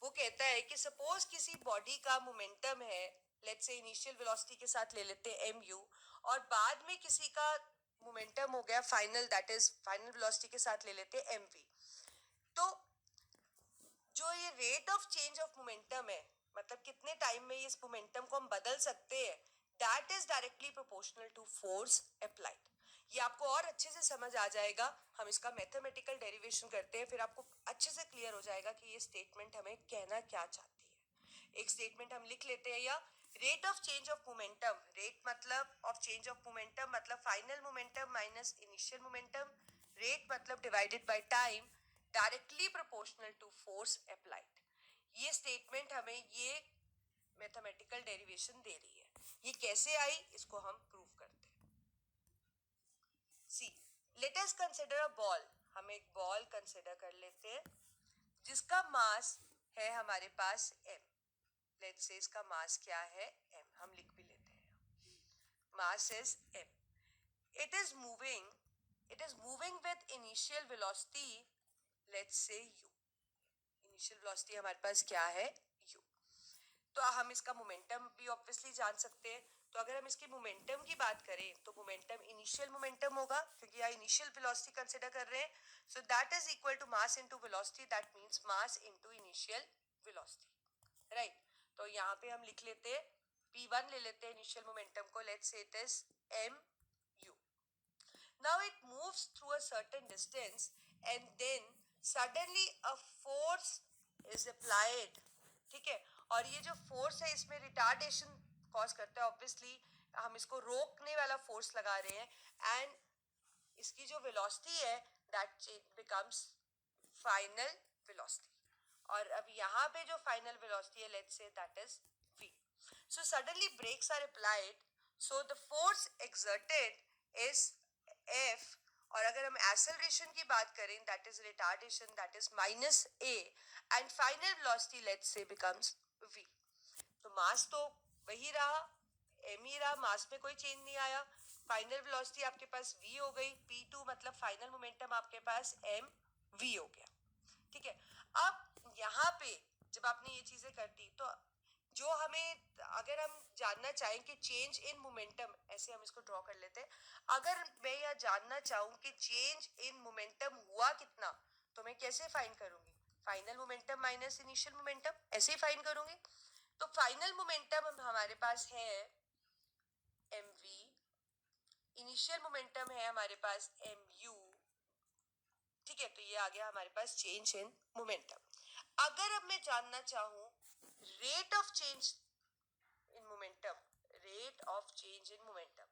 वो कहता है कि सपोज किसी बॉडी का मोमेंटम है, लेट्स से इनिशियल वेलोसिटी के साथ ले लेते हैं mu, और बाद में किसी का मोमेंटम हो गया final, that is final velocity के साथ ले लेते हैं mv. तो जो ये rate of change of momentum है, मतलब कितने टाइम में इस मोमेंटम को हम बदल सकते हैं, that is directly proportional to force applied. ये आपको और अच्छे से समझ आ जाएगा. हम इसका मैथमेटिकल डेरिवेशन करते हैं, फिर आपको अच्छे से क्लियर हो जाएगा कि ये स्टेटमेंट हमें कहना क्या चाहती है. एक स्टेटमेंट हम लिख लेते हैं, या rate of change of momentum, rate मतलब ऑफ चेंज ऑफ मोमेंटम मतलब final momentum minus initial momentum, rate मतलब divided by time, directly proportional to force applied. ये स्टेटमेंट हमें ये मैथमेटिकल डेरिवेशन दे रही है. ये कैसे आई, इसको हम प्रूव करते हैं. See, let us consider a ball. हम एक बॉल कंसिडर कर लेते हैं जिसका मास है हमारे पास m. लेट्स से इसका मास क्या है m, हम लिख भी लेते हैं. Mass is m. is moving, it is moving with initial velocity, let's say u. Initial velocity हमारे पास क्या है, u. तो हम इसका मोमेंटम भी ऑब्वियसली जान सकते हैं. तो अगर हम इसकी मोमेंटम की बात करें तो मोमेंटम इनिशियल मोमेंटम होगा, क्योंकि यहाँ इनिशियल वेलोसिटी कंसीडर कर रहे हैं. So that is equal to mass into velocity, that means mass into initial velocity, right. तो यहाँ पे हम लिख लेते हैं p1 ले लेते हैं इनिशियल मोमेंटम को, let's say it is mu. Now it moves through a certain distance and then suddenly a force is applied. ठीक है, और ये जो फोर्स है इसमें रिटार्डेशन कॉज करता है. ऑब्वियसली हम इसको रोकने वाला फोर्स लगा रहे हैं एंड इसकी जो वेलोसिटी है दैट बिकम्स फाइनल वेलोसिटी. और अब यहाँ पे जो फाइनल वेलोसिटी है let's say that is v. So suddenly brakes are applied, so the force exerted is F. और अगर हम acceleration की बात करें that is retardation, that is minus a, and final velocity let's say becomes v. तो मास तो वही रहा, m ही रहा, मास में कोई चेंज नहीं आया. फाइनल वेलोसिटी आपके पास v हो गई, p2 मतलब फाइनल मोमेंटम आपके पास m v हो गया. ठीक है, अब यहाँ पे जब आपने ये चीजें कर दी तो जो हमें, अगर हम जानना चाहें कि चेंज इन मोमेंटम, ऐसे हम इसको ड्रॉ कर लेते हैं. अगर मैं यह जानना चाहूँ कि चेंज इन मोमेंटम हुआ कितना, तो मैं कैसे फाइंड करूंगी? Final momentum minus initial momentum, ऐसे ही फाइंड करूंगी. तो फाइनल मोमेंटम हमारे पास है mv, इनिशियल मोमेंटम है हमारे पास mu. ठीक है, तो ये आ गया हमारे पास चेंज इन मोमेंटम. अगर अब मैं जानना चाहूँ rate of change in momentum, rate of change in momentum,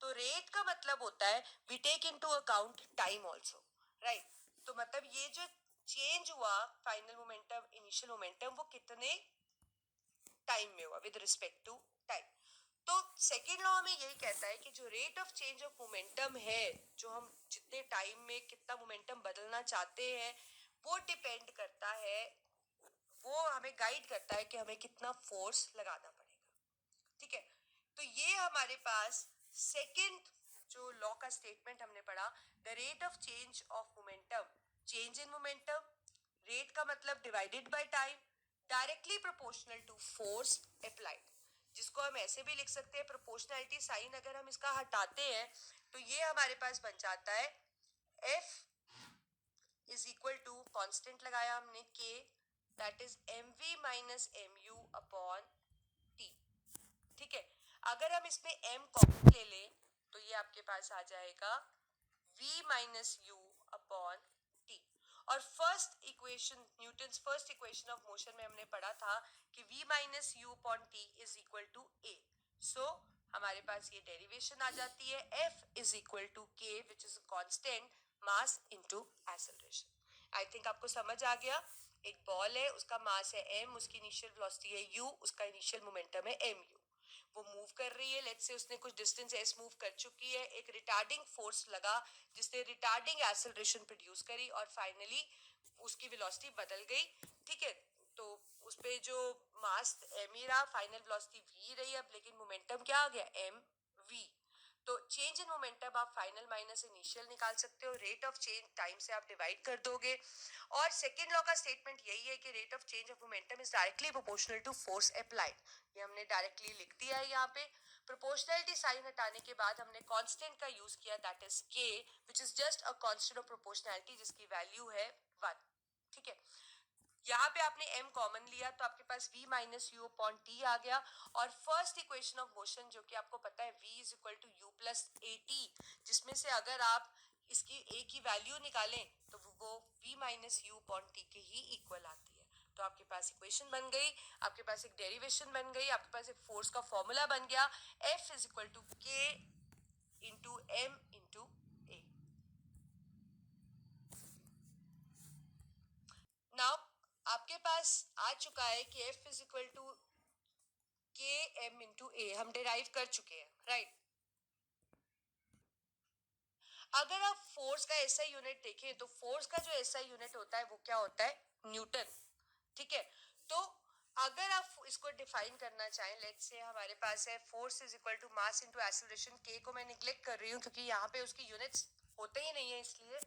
तो रेट का मतलब होता है we take into account time also, right. तो मतलब ये जो चेंज हुआ फाइनल मोमेंटम इनिशियल मोमेंटम, वो कितने टाइम में हुआ विद रिस्पेक्ट टू टाइम. तो सेकेंड लॉ में यही कहता है कि जो rate of change of momentum है, जो हम जितने टाइम में कितना मोमेंटम बदलना चाहते हैं, वो डिपेंड करता है, वो हमें गाइड करता है कि हमें कितना फोर्स लगाना पड़ेगा. ठीक है, तो ये हमारे पास सेकेंड जो लॉ का स्टेटमेंट हमने पढ़ा, the rate of change of momentum, change in momentum, rate का मतलब divided by time, directly proportional to force applied. जिसको हम ऐसे भी लिख सकते हैं, प्रोपोर्शनैलिटी साइन अगर हम इसका हटाते हैं तो ये हमारे पास बन जाता है F is equal to, constant लगाया हमने K, that is mv minus mu upon t. ठीक है, अगर हम इसमें m कॉमन ले लें तो ये आपके पास आ जाएगा v minus u upon t. और first equation, Newton's first equation of motion में हमने पढ़ा था कि v minus u upon t is equal to a. So हमारे पास ये डेरिवेशन आ जाती है F is equal to K which is constant mass into acceleration. I think आपको समझ आ गया. एक बॉल है, उसका मास है m, उसकी इनिशियल वेलोसिटी है u, उसका इनिशियल मोमेंटम है mu. वो मूव कर रही है, लेट्स से उसने कुछ डिस्टेंस s मूव कर चुकी है, एक रिटार्डिंग फोर्स लगा जिसने रिटार्डिंग एक्सेलरेशन प्रोड्यूस करी और फाइनली उसकी वेलोसिटी बदल गई. ठीक है, तो उस पे जो मास m ही रहा, फाइनल वेलोसिटी v रही अब, लेकिन मोमेंटम क्या आ गया m v. तो चेंज इन मोमेंटम आप फाइनल माइनस इनिशियल निकाल सकते हो, रेट ऑफ चेंज टाइम से आप डिवाइड कर दोगे. और सेकेंड लॉ का स्टेटमेंट यही है कि rate of change of momentum is directly proportional to force applied. ये हमने डायरेक्टली लिख दिया है यहाँ पे. प्रोपोर्शनैलिटी साइन हटाने के बाद हमने कांस्टेंट का यूज किया, that is k, which is just a constant of proportionality जिसकी वैल्यू है 1. ठीक है, यहाँ पे आपने m कॉमन लिया तो आपके पास v minus u upon t आ गया. और फर्स्ट इक्वेशन ऑफ मोशन जो कि आपको पता है v is equal to u plus a t, जिसमें से अगर आप इसकी a की वैल्यू निकालें तो वो v minus u upon T के ही इक्वल आती है. तो आपके पास इक्वेशन बन गई, आपके पास एक डेरिवेशन बन गई, आपके पास एक फोर्स का फॉर्मूला बन गया, F is equal to k into m into a. Now आपके पास आ चुका है कि F is equal to k m into a हम डिराइव कर चुके हैं, राइट. अगर आप फोर्स का एसआई यूनिट देखें तो फोर्स का जो एसआई यूनिट होता है वो क्या होता है, न्यूटन. ठीक है, तो अगर आप इसको डिफाइन करना चाहें, लेट्स से हमारे पास है force is equal to mass into acceleration, k को मैं निग्लेक्ट कर रही हूँ क्योंकि यहाँ पे उसकी यूनिट्स होते ही नहीं है इसलिए।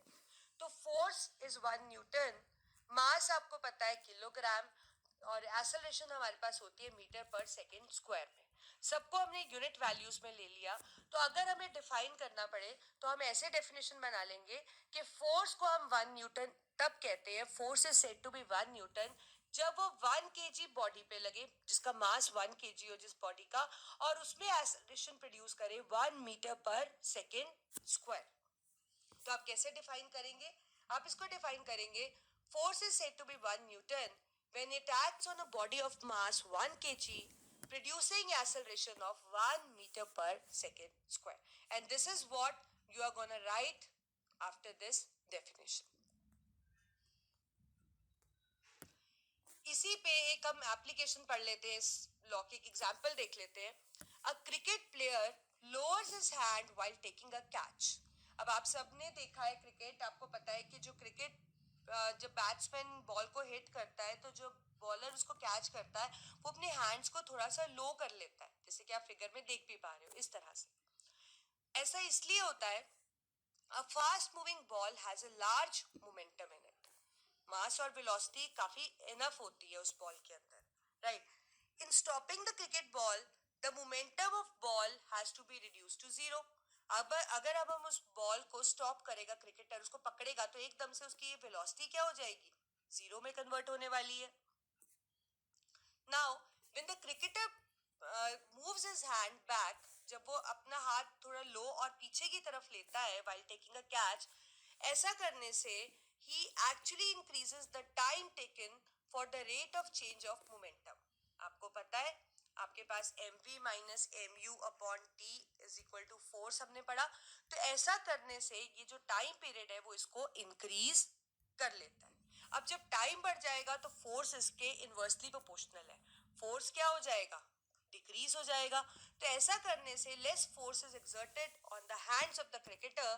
तो फोर्स इज 1 न्यूटन, मास आपको पता है किलोग्राम, और एक्सेलरेशन हमारे पास होती है मीटर पर सेकेंड स्क्वायर में। सबको हमने यूनिट वैल्यूज में ले लिया। तो अगर हमें डिफाइन करना पड़े तो हम ऐसे डेफिनेशन बना लेंगे कि फोर्स को हम 1 न्यूटन तब कहते हैं, force is said to be 1 newton, जब वो 1 kg बॉडी पे लगे, जिसका मास 1 kg हो जिस बॉडी का, और उसमें एक्सेलरेशन प्रोड्यूस करे 1 मीटर पर सेकेंड स्क्वायर। तो आप कैसे डिफाइन करेंगे? आप इसको डिफाइन करेंगे, force is said to be 1 newton when it acts on a body of mass 1 kg producing acceleration of 1 meter per second square, and this is what you are going to write after this definition. इसी पे एक हम application पढ़ लेते हैं, इस law की example देख लेते हैं। A cricket player lowers his hand while taking a catch. अब आप सबने देखा है क्रिकेट, आपको पता है कि जो क्रिकेट जब बैट्समैन बॉल को हिट करता है तो जो बॉलर उसको कैच करता है वो अपने हैंड्स को थोड़ा सा लो कर लेता है, जैसे कि आप फिगर में देख भी पा रहे हो इस तरह से। ऐसा इसलिए होता है, a fast moving ball has a large momentum in it, mass और वेलोसिटी काफी इनफ होती है उस बॉल के अंदर, right. In stopping the cricket ball the momentum of ball has to be reduce to zero. अब हम उस बॉल को स्टॉप करेगा, क्रिकेटर उसको पकड़ेगा तो एकदम से उसकी ये वेलोसिटी क्या हो जाएगी, जीरो में कन्वर्ट होने वाली है। Now when the cricketer moves his hand back, जब वो अपना हाथ थोड़ा लो और पीछे की तरफ लेता है व्हाइल टेकिंग अ कैच, ऐसा करने से he actually increases the time taken for the rate of change of momentum. आपको पता है आपके पास mv minus m u upon t is equal to force हमने पढ़ा, तो ऐसा करने से ये जो टाइम पीरियड है वो इसको इंक्रीज कर लेता है। अब जब टाइम बढ़ जाएगा तो फोर्स इसके इनवर्सली प्रोपोर्शनल है, फोर्स क्या हो जाएगा, डिक्रीज हो जाएगा। तो ऐसा करने से less force is exerted on the hands of the cricketer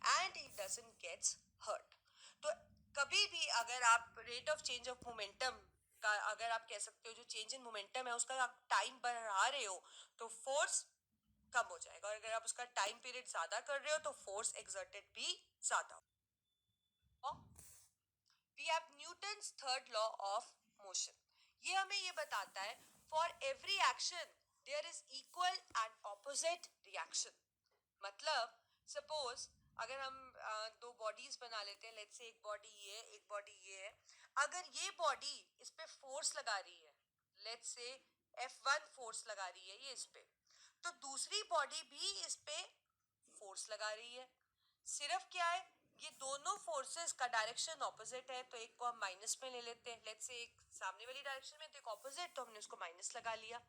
and he doesn't gets hurt. तो कभी भी अगर आप rate of change of momentum का, अगर आप कह सकते हो जो चेंज इन मोमेंटम है उसका आप टाइम बढ़ा रहे हो तो फोर्स कम हो जाएगा, और अगर आप उसका टाइम पीरियड ज्यादा कर रहे हो तो फोर्स एक्सर्टेड भी ज्यादा हो। We have Newton's third law of motion. ये हमें ये बताता है for every action there is equal and opposite reaction. मतलब सपोज अगर हम दो बॉडीज बना लेते हैं, लेट्स से एक बॉडी ये है एक बॉडी ये है, अगर ये बॉडी इस पे फोर्स लगा रही है, लेट्स से F1 फोर्स लगा रही है ये इस पे, तो दूसरी बॉडी भी इस पे फोर्स लगा रही है। सिर्फ क्या है, ये दोनों फोर्सेस का डायरेक्शन ऑपोजिट है, तो एक को हम माइनस में ले लेते हैं, लेट्स से एक सामने वाली डायरेक्शन में तो एक ऑपोजिट, तो हमने उसको माइनस लगा लिया।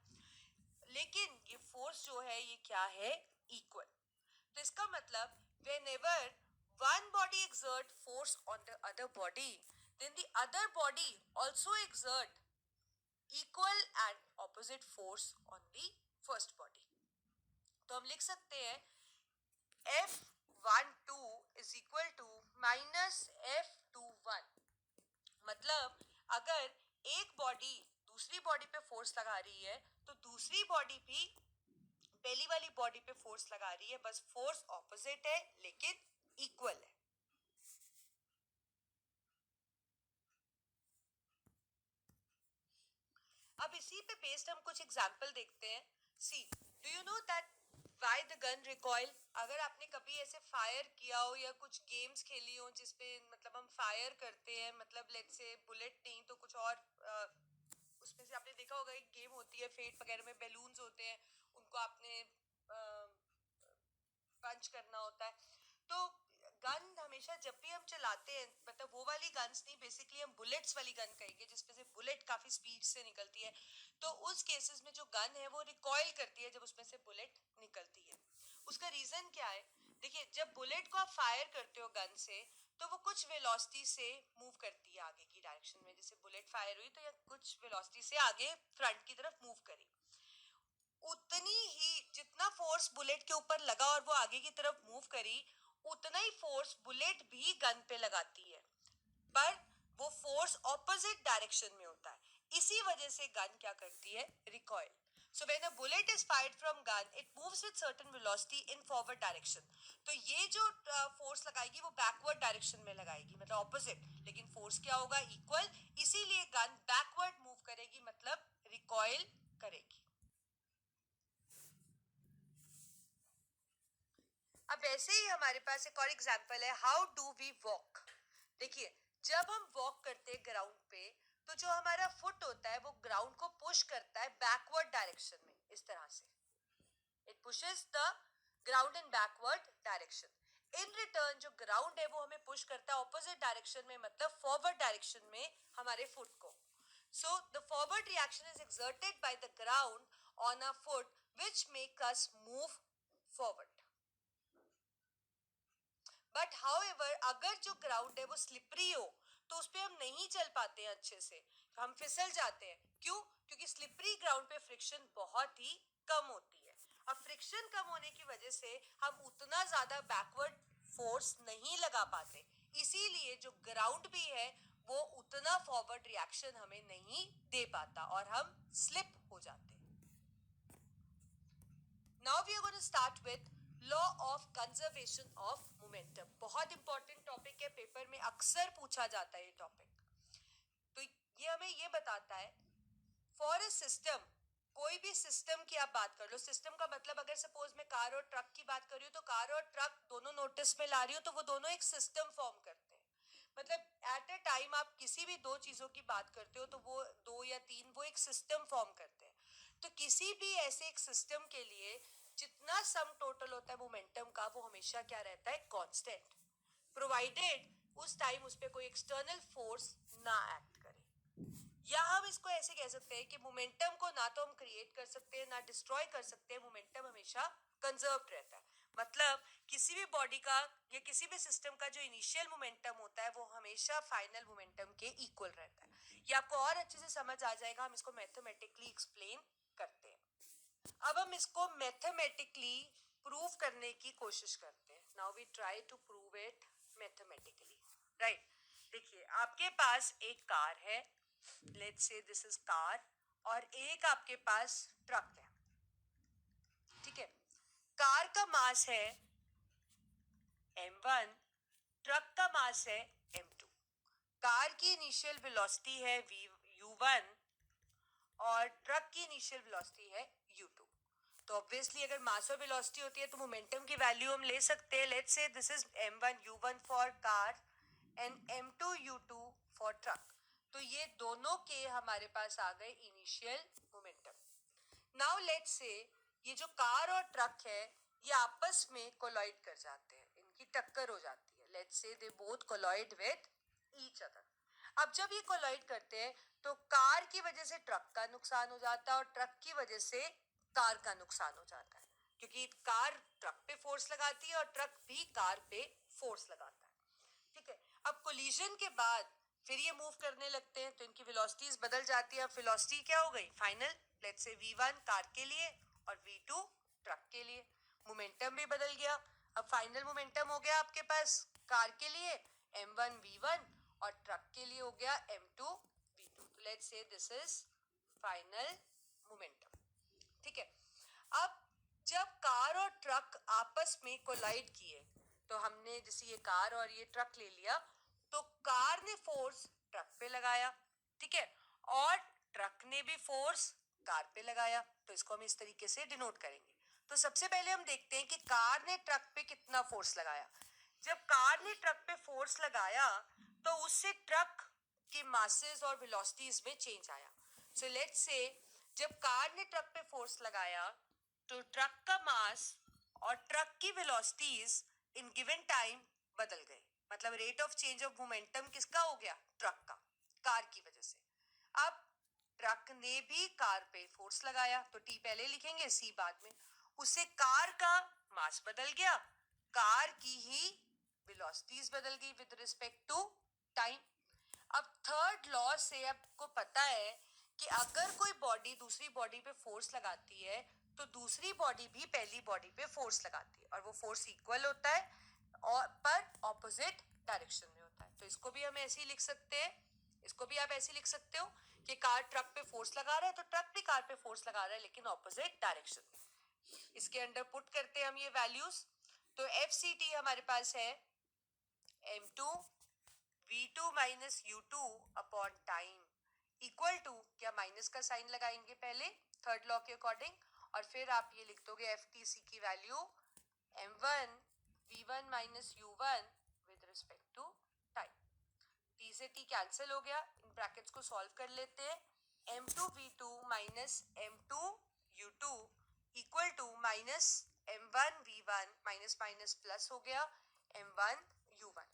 लेकिन ये फोर्स जो है ये क्या है, इक्वल। तो इसका मतलब whenever one body exert force on the other body, then the other body also exert equal and opposite force on the first body. तो हम लिख सकते हैं F12 is equal to minus F21। मतलब अगर एक बॉडी दूसरी बॉडी पे फोर्स लगा रही है तो दूसरी बॉडी भी पहली वाली बॉडी पे फोर्स लगा रही है, बस फोर्स ऑपोजिट है लेकिन इक्वल है। अब इसी पे बेस्ड हम कुछ एग्जांपल देखते हैं। See, do you know that why the gun recoil? अगर आपने कभी ऐसे फायर किया हो या कुछ गेम्स खेली हो जिसपे मतलब हम फायर करते हैं, मतलब लेट्स से बुलेट नहीं तो कुछ और, उसमें से आपने देखा होगा एक गेम होती है फेट वगैरह में, बैलून्स होते हैं उनको आपने पंच करना होता है। तो गन हमेशा जब भी हम चलाते हैं, मतलब वो वाली गन्स नहीं, बेसिकली हम बुलेट्स वाली गन कहेंगे जिसमें से बुलेट काफी स्पीड से निकलती है, तो उस केसेस में जो गन है वो रिकॉइल करती है जब उसमें से बुलेट निकलती है। उसका रीजन क्या है? देखिए, जब बुलेट को आप फायर करते हो गन से तो वो कुछ वेलोसिटी से मूव करती है आगे की डायरेक्शन में, जैसे बुलेट फायर हुई तो ये कुछ वेलोसिटी से आगे फ्रंट की तरफ मूव करी। उतनी ही जितना फोर्स बुलेट के ऊपर लगा और वो आगे की तरफ मूव करी, उतना ही फोर्स बुलेट भी गन पे लगाती है, पर वो फोर्स ऑपोजिट डायरेक्शन में होता है। इसी वजह से गन क्या करती है, recoil. So when a bullet is fired from gun, it moves with certain velocity in forward direction. तो ये जो फोर्स लगाएगी वो बैकवर्ड डायरेक्शन में लगाएगी, मतलब ऑपोजिट. लेकिन फोर्स क्या होगा, इक्वल. इसीलिए गन बैकवर्ड मूव करेगी, मतलब रिकॉइल करेगी. अब ऐसे ही हमारे पास एक और एग्जांपल है, हाउ डू वी वॉक. देखिए, जब हम वॉक करते हैं ग्राउंड पे, तो जो हमारा फुट होता है वो ग्राउंड को पुश करता है बैकवर्ड डायरेक्शन में, इस तरह से. It pushes the ground in backward direction. In return जो ग्राउंड है वो हमें पुश करता है ऑपोजिट डायरेक्शन में, मतलब फॉरवर्ड डायरेक्शन में हमारे फुट को. So the forward reaction is exerted by the ground on a foot which make us move forward. But however अगर जो ग्राउंड है वो स्लिपरी हो तो उस पर हम नहीं चल पाते हैं अच्छे से, हम फिसल जाते हैं. क्यों? क्योंकि स्लिपरी ग्राउंड पे फ्रिक्शन बहुत ही कम होती है. अब फ्रिक्शन कम होने की वजह से हम उतना ज्यादा बैकवर्ड फोर्स नहीं लगा पाते, इसीलिए जो ग्राउंड भी है वो उतना फॉरवर्ड रिएक्शन हमें नहीं दे पाता और हम स्लिप हो जाते हैं. Now we are going to start with law of conservation of momentum. बहुत इंपॉर्टेंट टॉपिक है, पेपर में अक्सर पूछा जाता है ये टॉपिक. तो ये हमें ये बताता है, फॉर ए सिस्टम, कोई भी सिस्टम की आप बात कर लो. सिस्टम का मतलब, अगर सपोज मैं कार और ट्रक की बात कर रही हूँ, तो कार और ट्रक दोनों नोटिस में ला रही हूँ, तो वो दोनों एक सिस्टम फॉर्म करते हैं. मतलब एट ए टाइम आप किसी भी दो चीजों की बात करते हो तो वो दो या तीन, वो एक सिस्टम फॉर्म करते हैं. तो किसी भी ऐसे एक सिस्टम के लिए जितना सम टोटल होता है मोमेंटम का, वो हमेशा क्या रहता है, कांस्टेंट, प्रोवाइडेड उस टाइम उस पर कोई एक्सटर्नल फोर्स ना एक्ट करे. या हम इसको ऐसे कह सकते हैं कि मोमेंटम को ना तो हम क्रिएट कर सकते हैं ना डिस्ट्रॉय कर सकते हैं, मोमेंटम हमेशा कंजर्व रहता है. मतलब किसी भी बॉडी का या किसी भी सिस्टम का जो इनिशियल मोमेंटम होता है वो हमेशा फाइनल मोमेंटम के इक्वल रहता है. ये आपको और अच्छे से समझ आ जाएगा, हम इसको मैथमेटिकली एक्सप्लेन करते हैं. अब हम इसको मैथमेटिकली प्रूव करने की कोशिश करते हैं. Now we try to prove it mathematically, right. देखिए, आपके पास एक कार है, लेट्स से दिस इज कार, और एक आपके पास ट्रक है, ठीक है. कार का मास है m1, ट्रक का मास है m2. कार की इनिशियल वेलोसिटी है u1 और ट्रक की इनिशियल वेलोसिटी है u2. तो ऑब्वियसली अगर मास और वेलोसिटी होती है तो मोमेंटम की वैल्यू हम ले सकते हैं. Let's say this is m1 u1 for car and m2 u2 for truck. तो ये दोनों के हमारे पास आ गए initial momentum. Now let's say ये जो कार और ट्रक है ये आपस में कोलाइड कर जाते हैं, इनकी टक्कर हो जाती है. Let's say they both collide with each other. अब जब ये कोलाइड करते हैं तो कार की वजह से ट्रक का नुकसान हो जाता है और ट्रक की वजह से कार का नुकसान हो जाता है, क्योंकि कार ट्रक पे फोर्स लगाती है और ट्रक भी कार पे फोर्स लगाता है, ठीक है. अब कोलिजन के बाद फिर ये मूव करने लगते हैं तो इनकी वेलोसिटीज बदल जाती है. अब वेलोसिटी क्या हो गई final, let's say v1 car के लिए और v2 ट्रक के लिए. मोमेंटम भी बदल गया. अब फाइनल मोमेंटम हो गया आपके पास कार के लिए m1 v1 और ट्रक के लिए हो गया m2 v2. तो let's say this is final momentum, ठीक है. अब जब कार और ट्रक आपस में कोलाइड किए, तो हमने जैसे ये कार और ये ट्रक ले लिया, तो कार ने फोर्स ट्रक पे लगाया, ठीक है, और ट्रक ने भी फोर्स कार पे लगाया. तो इसको हम इस तरीके से डिनोट करेंगे. तो सबसे पहले हम देखते हैं कि कार ने ट्रक पे कितना फोर्स लगाया. जब कार ने ट्रक पे फोर्स लगाया तो उससे ट्रक की मासेस और वेलोसिटीज में चेंज आया. सो लेट्स से जब कार ने ट्रक पे फोर्स लगाया तो ट्रक का मास और ट्रक की वेलोसिटीज इन गिवन टाइम बदल गए. मतलब rate of change of momentum किसका हो गया, ट्रक का, कार की वजह से. अब ट्रक ने भी कार पे फोर्स लगाया, तो टी पहले लिखेंगे सी बाद में. उससे कार का मास बदल गया, कार की ही वेलोसिटीज बदल गई विद रिस्पेक्ट टू टाइम. अब थर्ड लॉ से आपको पता है कि अगर कोई बॉडी दूसरी बॉडी पे फोर्स लगाती है तो दूसरी बॉडी भी पहली बॉडी पे फोर्स लगाती है, और वो फोर्स इक्वल होता है और पर ऑपोजिट डायरेक्शन में होता है. तो इसको भी हम ऐसे ही लिख सकते हैं, इसको भी आप ऐसे लिख सकते हो कि कार ट्रक पे फोर्स लगा रहा है तो ट्रक भी कार पे फोर्स लगा रहा है लेकिन ऑपोजिट डायरेक्शन में। इसके अंडर पुट करते हैं हम ये वैल्यूज। तो FCT हमारे पास है m2 v2 minus u2 upon time equal to, क्या माइनस का साइन लगाएंगे पहले थर्ड लॉ के अकॉर्डिंग, और फिर आप ये लिख दोगे FTC की value m1 v1 minus u1 with respect to time. t से t कैंसिल हो गया, इन ब्रैकेट्स को सॉल्व कर लेते हैं। m2 v2 minus m2 u2 equal to minus m1 v1 minus minus plus हो गया m1 u1।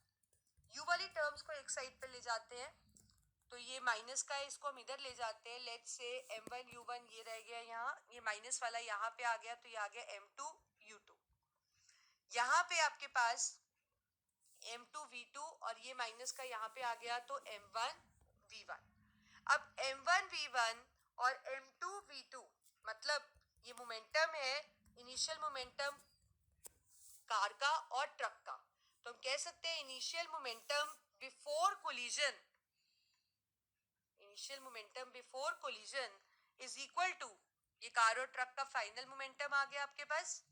u वाली टर्म्स को एक साइड पे ले जाते हैं, तो ये माइनस का है, इसको हम इधर ले जाते हैं। लेट्स से m1 u1 ये रह गया यहाँ, ये माइनस वाला यहाँ पे आ गया, तो ये आ गया m2 u2। यहाँ पे आपके पास m2 v2 और ये माइनस का यहाँ पे आ गया, तो m1 v1। अब m1 v1 और m2 v2 मतलब ये मोमेंटम है, इनिशियल मोमेंटम कार का और ट्रक का, तो हम कह सकते हैं initial momentum before collision, initial momentum before collision is equal to, ये कार और ट्रक का फाइनल मोमेंटम आ गया आपके पास,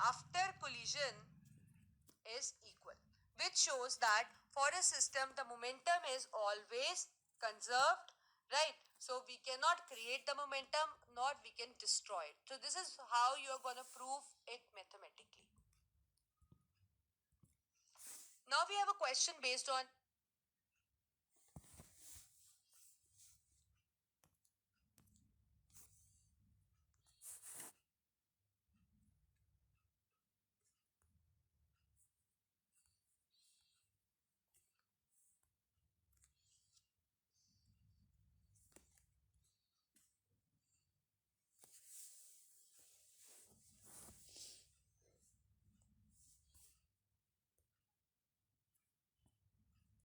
after collision is equal, which shows that for a system the momentum is always conserved, right? So we cannot create the momentum nor we can destroy it. So this is how you are going to prove it mathematically. Now we have a question based on